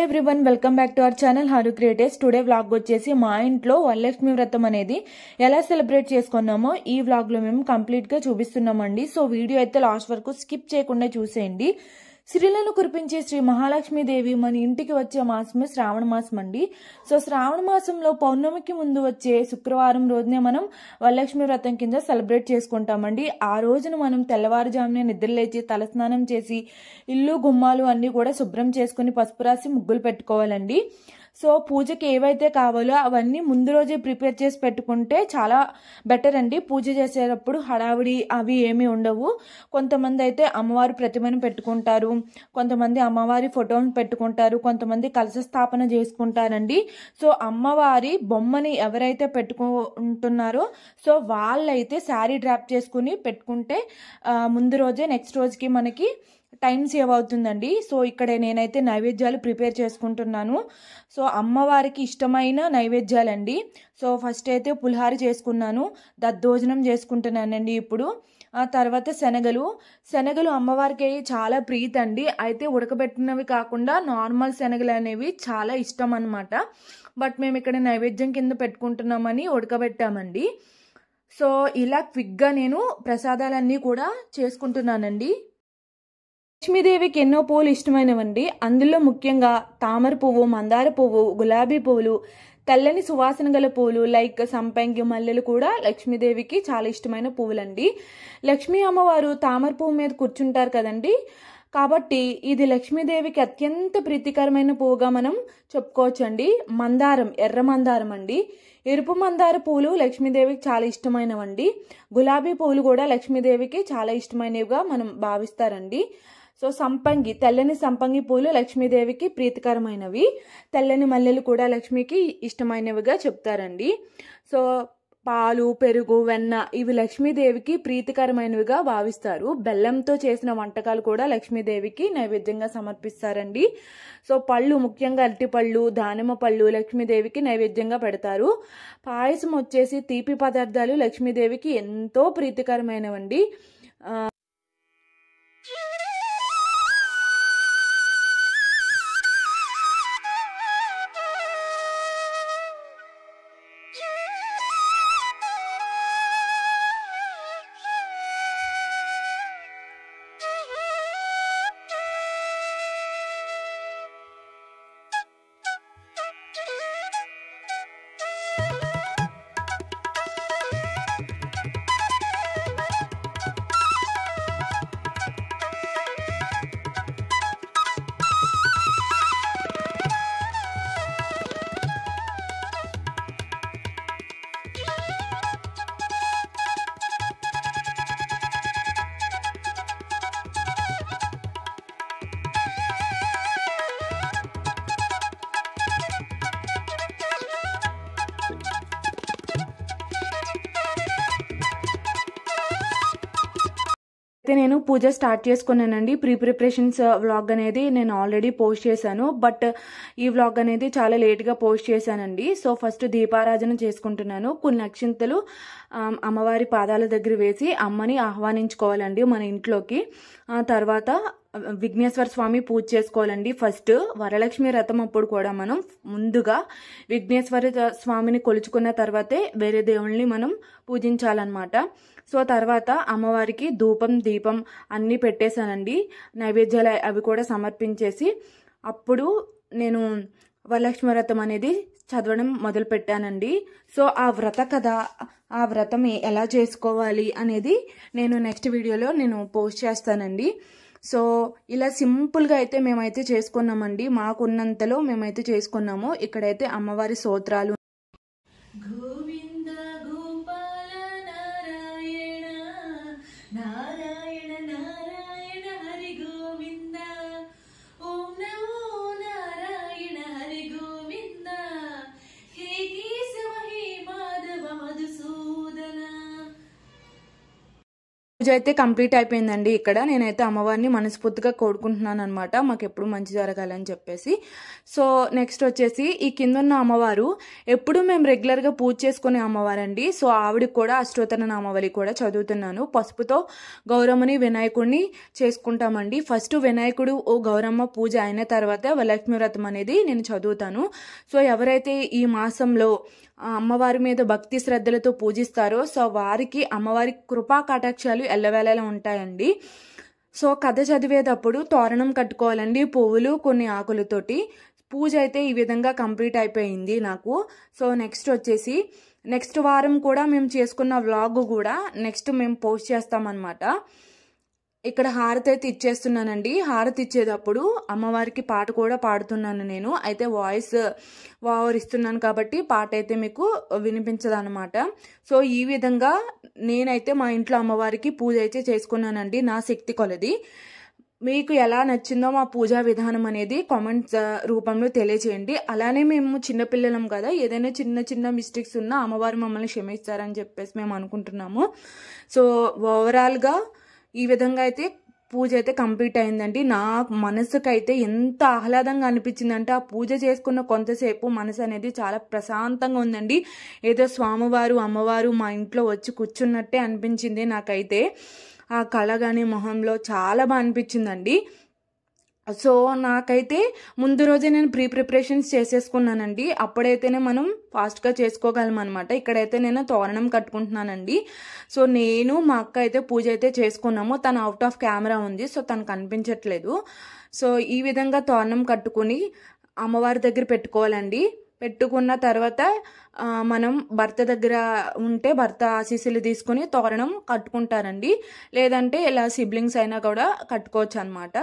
Everyone welcome back to our channel హారు creators. Today vlog వచ్చేసి మా ఇంట్లో వరలక్ష్మి వ్రతం అనేది ఎలా సెలబ్రేట్ చేసుకున్నామో ఈ వ్లాగ్ లో మేము కంప్లీట్ గా చూపిస్తున్నామండి. సో వీడియో అయితే లాస్ట్ వరకు స్కిప్ చేయకుండా చూసేయండి. శ్రీలను కురిపించే శ్రీ మహాలక్ష్మీదేవి మన ఇంటికి వచ్చే మాసమే శ్రావణ మాసం అండి. సో శ్రావణ మాసంలో పౌర్ణమికి ముందు వచ్చే శుక్రవారం రోజునే మనం వరలక్ష్మి వ్రతం కింద సెలబ్రేట్ చేసుకుంటామండి. ఆ రోజున మనం తెల్లవారుజామునే నిద్రలేచి తలస్నానం చేసి ఇల్లు గుమ్మాలు అన్ని కూడా శుభ్రం చేసుకుని పసుపు రాసి ముగ్గులు పెట్టుకోవాలండి. సో పూజకి ఏవైతే కావాలో అవన్నీ ముందు రోజే ప్రిపేర్ చేసి పెట్టుకుంటే చాలా బెటర్ అండి. పూజ చేసేటప్పుడు హడావిడి అవి ఏమీ ఉండవు. కొంతమంది అయితే అమ్మవారి ప్రతిమను పెట్టుకుంటారు, కొంతమంది అమ్మవారి ఫోటోని పెట్టుకుంటారు, కొంతమంది కలశ స్థాపన చేసుకుంటారండి. సో అమ్మవారి బొమ్మని ఎవరైతే పెట్టుకుంటున్నారో సో వాళ్ళైతే శారీ డ్రాప్ చేసుకుని పెట్టుకుంటే ముందు రోజే నెక్స్ట్ రోజుకి మనకి టైం సేవ్ అవుతుందండి. సో ఇక్కడ నేనైతే నైవేద్యాలు ప్రిపేర్ చేసుకుంటున్నాను. సో అమ్మవారికి ఇష్టమైన నైవేద్యాలండి. సో ఫస్ట్ అయితే పులిహార చేసుకున్నాను, దద్దోజనం చేసుకుంటున్నానండి ఇప్పుడు. ఆ తర్వాత శనగలు అమ్మవారికి చాలా ప్రీతి అండి. అయితే ఉడకబెట్టినవి కాకుండా నార్మల్ శనగలు అనేవి చాలా ఇష్టం అన్నమాట. బట్ మేము ఇక్కడ నైవేద్యం కింద పెట్టుకుంటున్నామని ఉడకబెట్టామండి. సో ఇలా క్విక్గా నేను ప్రసాదాలన్నీ కూడా చేసుకుంటున్నానండి. లక్ష్మీదేవికి ఎన్నో పువ్వులు ఇష్టమైనవండి. అందులో ముఖ్యంగా తామర పువ్వు, మందార పువ్వు, గులాబీ పువ్వులు, తెల్లని సువాసన గల పువ్వులు లైక్ సంపంగి, మల్లెలు కూడా లక్ష్మీదేవికి చాలా ఇష్టమైన పువ్వులండి. లక్ష్మీ అమ్మవారు తామర పువ్వు మీద కూర్చుంటారు కదండి, కాబట్టి ఇది లక్ష్మీదేవికి అత్యంత ప్రీతికరమైన పువ్వుగా మనం చెప్పుకోవచ్చండి. మందారం, ఎర్ర మందారం అండి. ఎరుపు మందార పువ్వులు లక్ష్మీదేవికి చాలా ఇష్టమైనవండి. గులాబీ పువ్వులు కూడా లక్ష్మీదేవికి చాలా ఇష్టమైనవిగా మనం భావిస్తారండి. సో సంపంగి, తెల్లని సంపంగి పూలు లక్ష్మీదేవికి ప్రీతికరమైనవి. తెల్లని మల్లెలు కూడా లక్ష్మికి ఇష్టమైనవిగా చెప్తారండి. సో పాలు, పెరుగు, వెన్న ఇవి లక్ష్మీదేవికి ప్రీతికరమైనవిగా భావిస్తారు. బెల్లంతో చేసిన వంటకాలు కూడా లక్ష్మీదేవికి నైవేద్యంగా సమర్పిస్తారండి. సో పళ్ళు, ముఖ్యంగా అరటిపళ్ళు, దానిమ్మ పళ్ళు లక్ష్మీదేవికి నైవేద్యంగా పెడతారు. పాయసం వచ్చేసి తీపి పదార్థాలు లక్ష్మీదేవికి ఎంతో ప్రీతికరమైనవండి. అయితే నేను పూజ స్టార్ట్ చేసుకున్నానండి. ప్రిపరేషన్స్ వ్లాగ్ అనేది నేను ఆల్రెడీ పోస్ట్ చేశాను, బట్ ఈ వ్లాగ్ అనేది చాలా లేట్గా పోస్ట్ చేశానండి. సో ఫస్ట్ దీపారాధన చేసుకుంటున్నాను. కొన్ని అక్షింతలు అమ్మవారి పాదాల దగ్గర వేసి అమ్మని ఆహ్వానించుకోవాలండి మన ఇంట్లోకి. తర్వాత విఘ్నేశ్వర స్వామి పూజ చేసుకోవాలండి. ఫస్ట్ వరలక్ష్మి వ్రతం అప్పుడు కూడా మనం ముందుగా విఘ్నేశ్వర స్వామిని కొలుచుకున్న తర్వాతే వేరే దేవుళ్ళని మనం పూజించాలన్నమాట. సో తర్వాత అమ్మవారికి ధూపం, దీపం అన్నీ పెట్టేశానండి. నైవేద్యాలు అవి కూడా సమర్పించేసి అప్పుడు నేను వరలక్ష్మి వ్రతం అనేది చదవడం మొదలు పెట్టానండి. సో ఆ వ్రత కథ, ఆ వ్రతం ఎలా చేసుకోవాలి అనేది నేను నెక్స్ట్ వీడియోలో నేను పోస్ట్ చేస్తానండి. సో ఇలా సింపుల్గా అయితే మేమైతే చేసుకున్నామండి. మాకున్నంతలో మేమైతే చేసుకున్నాము. ఇక్కడైతే అమ్మవారి స్తోత్రాలు పూజ అయితే కంప్లీట్ అయిపోయిందండి. ఇక్కడ నేనైతే అమ్మవారిని మనస్ఫూర్తిగా కోరుకుంటున్నాను అనమాట, మాకు ఎప్పుడు మంచి జరగాలని చెప్పేసి. సో నెక్స్ట్ వచ్చేసి ఈ కింద ఉన్న అమ్మవారు ఎప్పుడు మేము రెగ్యులర్గా పూజ చేసుకునే అమ్మవారండి. సో ఆవిడకి కూడా అష్టోత్తర నామావళి కూడా చదువుతున్నాను. పసుపుతో గౌరమ్మని వినాయకుడిని చేసుకుంటామండి. ఫస్ట్ వినాయకుడు గౌరమ్మ పూజ అయిన తర్వాత వరలక్ష్మి వ్రతం అనేది నేను చదువుతాను. సో ఎవరైతే ఈ మాసంలో అమ్మవారి మీద భక్తి శ్రద్ధలతో పూజిస్తారో సో వారికి అమ్మవారి కృపా కటాక్షాలు ఎల్లవేళలా ఉంటాయండి. సో కథ చదివేటప్పుడు తోరణం కట్టుకోవాలండి, పువ్వులు కొన్ని ఆకులతోటి. పూజ అయితే ఈ విధంగా కంప్లీట్ అయిపోయింది నాకు. సో నెక్స్ట్ వచ్చేసి నెక్స్ట్ వారం కూడా మేము చేసుకున్న వ్లాగ్ కూడా నెక్స్ట్ మేము పోస్ట్ చేస్తామన్నమాట. ఇక్కడ హారతి అయితే ఇచ్చేస్తున్నానండి. హారతి ఇచ్చేటప్పుడు అమ్మవారికి పాట కూడా పాడుతున్నాను నేను. అయితే వాయిస్ ఓవర్ ఇస్తున్నాను కాబట్టి పాట అయితే మీకు వినిపించదు అనమాట. సో ఈ విధంగా నేనైతే మా ఇంట్లో అమ్మవారికి పూజ అయితే చేసుకున్నానండి నా శక్తి కొలది. మీకు ఎలా నచ్చిందో మా పూజా విధానం అనేది కామెంట్స్ రూపంలో తెలియజేయండి. అలానే మేము చిన్నపిల్లలం కదా, ఏదైనా చిన్న చిన్న మిస్టేక్స్ ఉన్నా అమ్మవారు మమ్మల్ని క్షమిస్తారని చెప్పేసి మేము అనుకుంటున్నాము. సో ఓవరాల్గా ఈ విధంగా అయితే పూజ అయితే కంప్లీట్ అయిందండి. నా మనసుకైతే ఎంత ఆహ్లాదంగా అనిపించిందంటే ఆ పూజ చేసుకున్న కొంతసేపు మనసు అనేది చాలా ప్రశాంతంగా ఉందండి. ఏదో స్వామివారు అమ్మవారు మా ఇంట్లో వచ్చి కూర్చున్నట్టే అనిపించింది నాకైతే. ఆ కళ కానీ మొహంలో చాలా బాగా అనిపించిందండి. సో నాకైతే ముందు రోజే నేను ప్రిపరేషన్స్ చేసేసుకున్నానండి. అప్పుడైతేనే మనం ఫాస్ట్గా చేసుకోగలం అనమాట. ఇక్కడైతే నేను తోరణం కట్టుకుంటున్నానండి. సో నేను మా అక్క అయితే పూజ అయితే చేసుకున్నాము. తను అవుట్ ఆఫ్ కెమెరా ఉంది, సో తను కనిపించట్లేదు. సో ఈ విధంగా తోరణం కట్టుకుని అమ్మవారి దగ్గర పెట్టుకోవాలండి. పెట్టుకున్న తర్వాత మనం భర్త దగ్గర ఉంటే భర్త ఆశీస్సులు తీసుకుని తోరణం కట్టుకుంటారండి. లేదంటే ఇలా సిబ్లింగ్స్ అయినా కూడా కట్టుకోవచ్చు అనమాట.